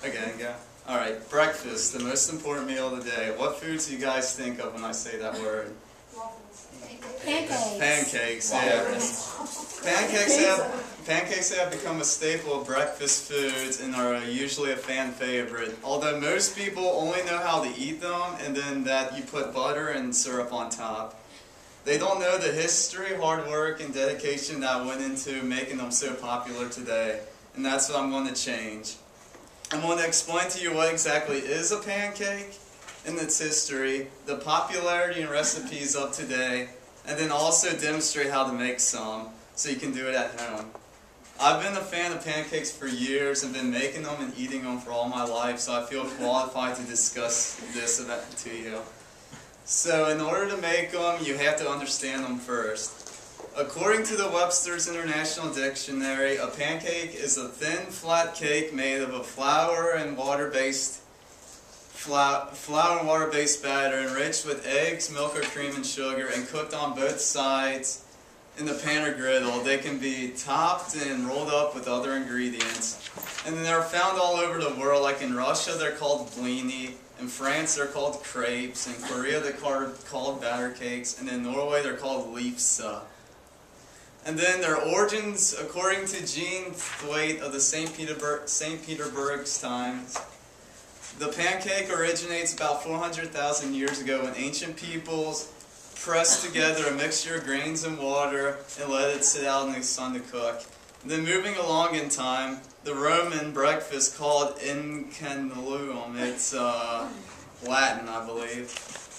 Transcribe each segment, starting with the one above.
Okay, go. Alright, breakfast, the most important meal of the day. What foods do you guys think of when I say that word? Pancakes. Pancakes, yeah. Pancakes have become a staple of breakfast foods and are usually a fan favorite. Although most people only know how to eat them and then that you put butter and syrup on top. They don't know the history, hard work, and dedication that went into making them so popular today. And that's what I'm going to change. I'm going to explain to you what exactly is a pancake and its history, the popularity and recipes of today, and then also demonstrate how to make some so you can do it at home. I've been a fan of pancakes for years and been making them and eating them for all my life, so I feel qualified to discuss this to you. So in order to make them, you have to understand them first. According to the Webster's International Dictionary, a pancake is a thin, flat cake made of a flour and water-based batter enriched with eggs, milk or cream, and sugar, and cooked on both sides in the pan or griddle. They can be topped and rolled up with other ingredients. And then they're found all over the world, like in Russia they're called blini, in France they're called crepes, in Korea they're called batter cakes, and in Norway they're called leafsa. And then their origins, according to Jean Thwaite of the St. Petersburg's Times, the pancake originates about 400,000 years ago when ancient peoples pressed together a mixture of grains and water and let it sit out in the sun to cook. And then moving along in time, the Roman breakfast called incannullum, it's Latin, I believe.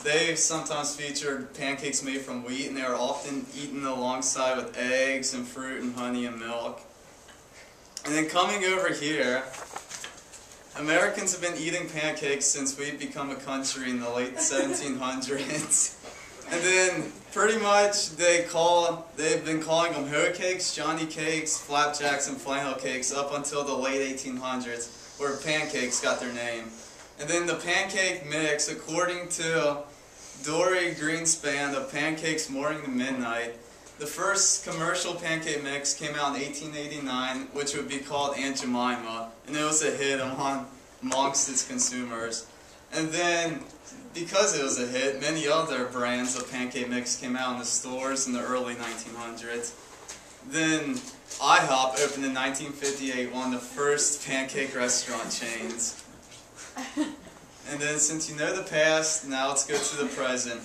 They sometimes featured pancakes made from wheat, and they are often eaten alongside with eggs and fruit and honey and milk. And then coming over here, Americans have been eating pancakes since we've become a country in the late 1700s. And then pretty much they've been calling them hoe cakes, Johnny cakes, flapjacks, and flannel cakes up until the late 1800s, where pancakes got their name. And then the pancake mix, according to Dory Greenspan of Pancakes Morning to Midnight, the first commercial pancake mix came out in 1889, which would be called Aunt Jemima, and it was a hit amongst its consumers. And then, because it was a hit, many other brands of pancake mix came out in the stores in the early 1900s. Then IHOP opened in 1958, one of the first pancake restaurant chains. And then, since you know the past, now let's go to the present.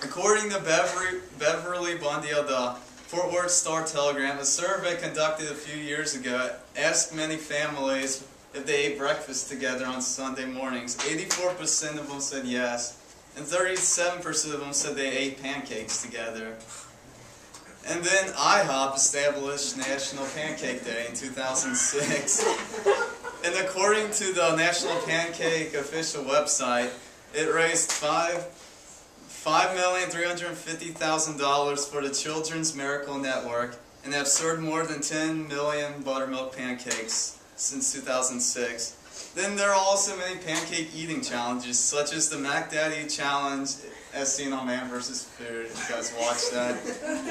According to Beverly Bundy of the Fort Worth Star-Telegram, a survey conducted a few years ago asked many families if they ate breakfast together on Sunday mornings. 84% of them said yes, and 37% of them said they ate pancakes together. And then IHOP established National Pancake Day in 2006. And according to the National Pancake official website, it raised $5,350,000 for the Children's Miracle Network and have served more than 10 million buttermilk pancakes since 2006. Then there are also many pancake eating challenges, such as the Mac Daddy Challenge, as seen on Man vs. Food. You guys watch that.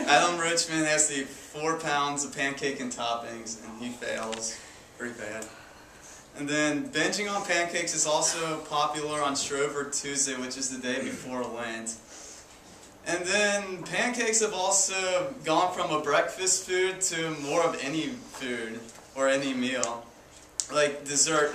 Adam Richmond has to eat 4 pounds of pancake and toppings, and he fails pretty bad. And then binging on pancakes is also popular on Shrove Tuesday, which is the day before Lent. And then pancakes have also gone from a breakfast food to more of any food or any meal. Like dessert,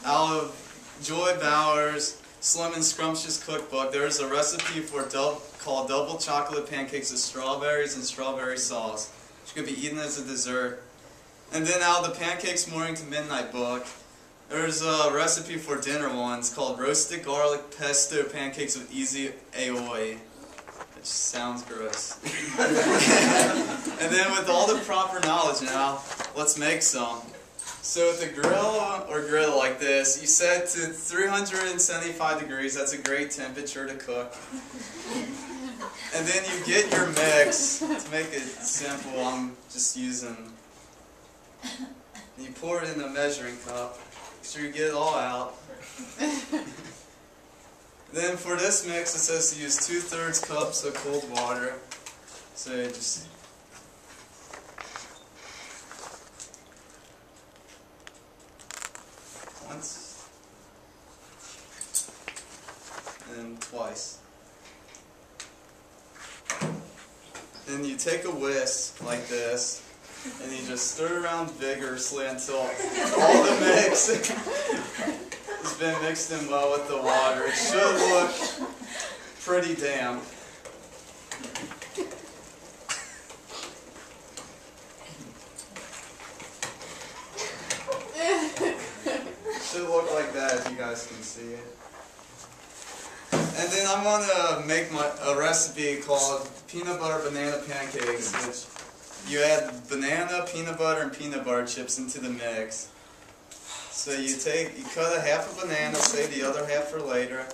out of Joy Bauer's Slim and Scrumptious Cookbook, there's a recipe called double chocolate pancakes with strawberries and strawberry sauce, which could be eaten as a dessert. And then out of the Pancakes Morning to Midnight book, there's a recipe for dinner ones called roasted garlic pesto pancakes with easy aioli, which sounds gross. And then with all the proper knowledge now, let's make some. So with a griddle like this, you set to 375 degrees, that's a great temperature to cook. And then you get your mix, to make it simple, I'm just using, you pour it in a measuring cup, make sure you get it all out. Then for this mix, it says to use 2/3 cups of cold water, so you just once. twice. Then you take a whisk like this, and you just stir around vigorously until all the mix has been mixed in well with the water. It should look pretty damp. Should look like that if you guys can see it. And then I'm going to make a recipe called peanut butter banana pancakes, which you add banana, peanut butter, and peanut butter chips into the mix. So you cut a half a banana, save the other half for later.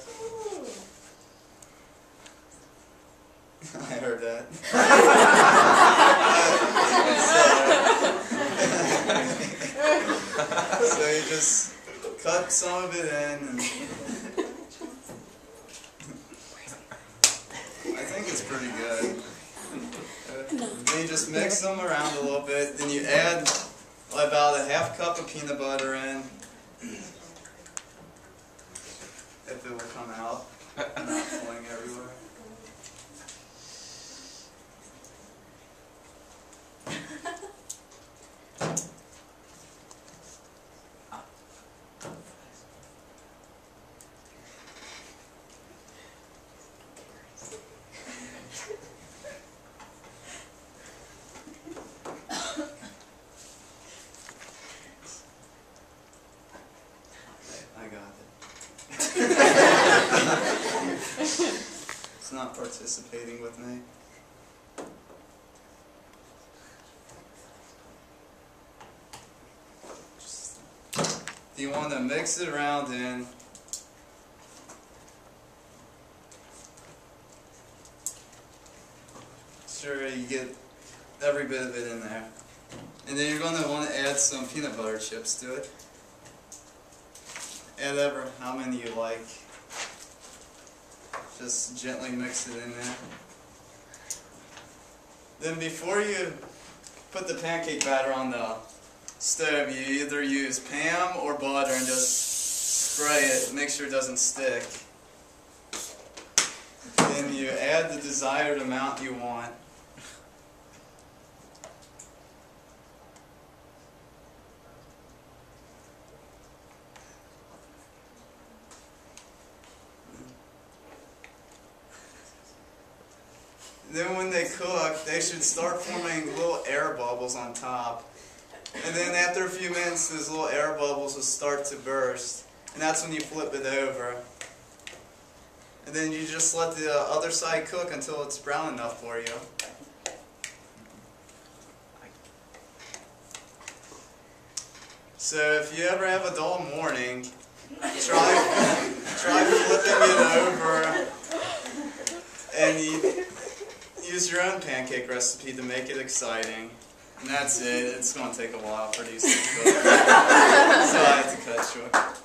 I heard that. So you just cut some of it in, and I think it's pretty good. Then you just mix them around a little bit. Then you add about a half cup of peanut butter in, if it will come out, not flying everywhere. I got it. It's not participating with me. You want to mix it around in. Sure you get every bit of it in there. And then you're going to want to add some peanut butter chips to it. Add how many you like. Just gently mix it in there. Then before you put the pancake batter on the stove, you either use Pam or butter and just spray it, make sure it doesn't stick. Then you add the desired amount you want. Then when they cook, they should start forming little air bubbles on top. And then after a few minutes, those little air bubbles will start to burst. And that's when you flip it over. And then you just let the other side cook until it's brown enough for you. So if you ever have a dull morning, try flipping it over and use your own pancake recipe to make it exciting. And that's it. It's going to take a while for these to cook. So I have to cut short.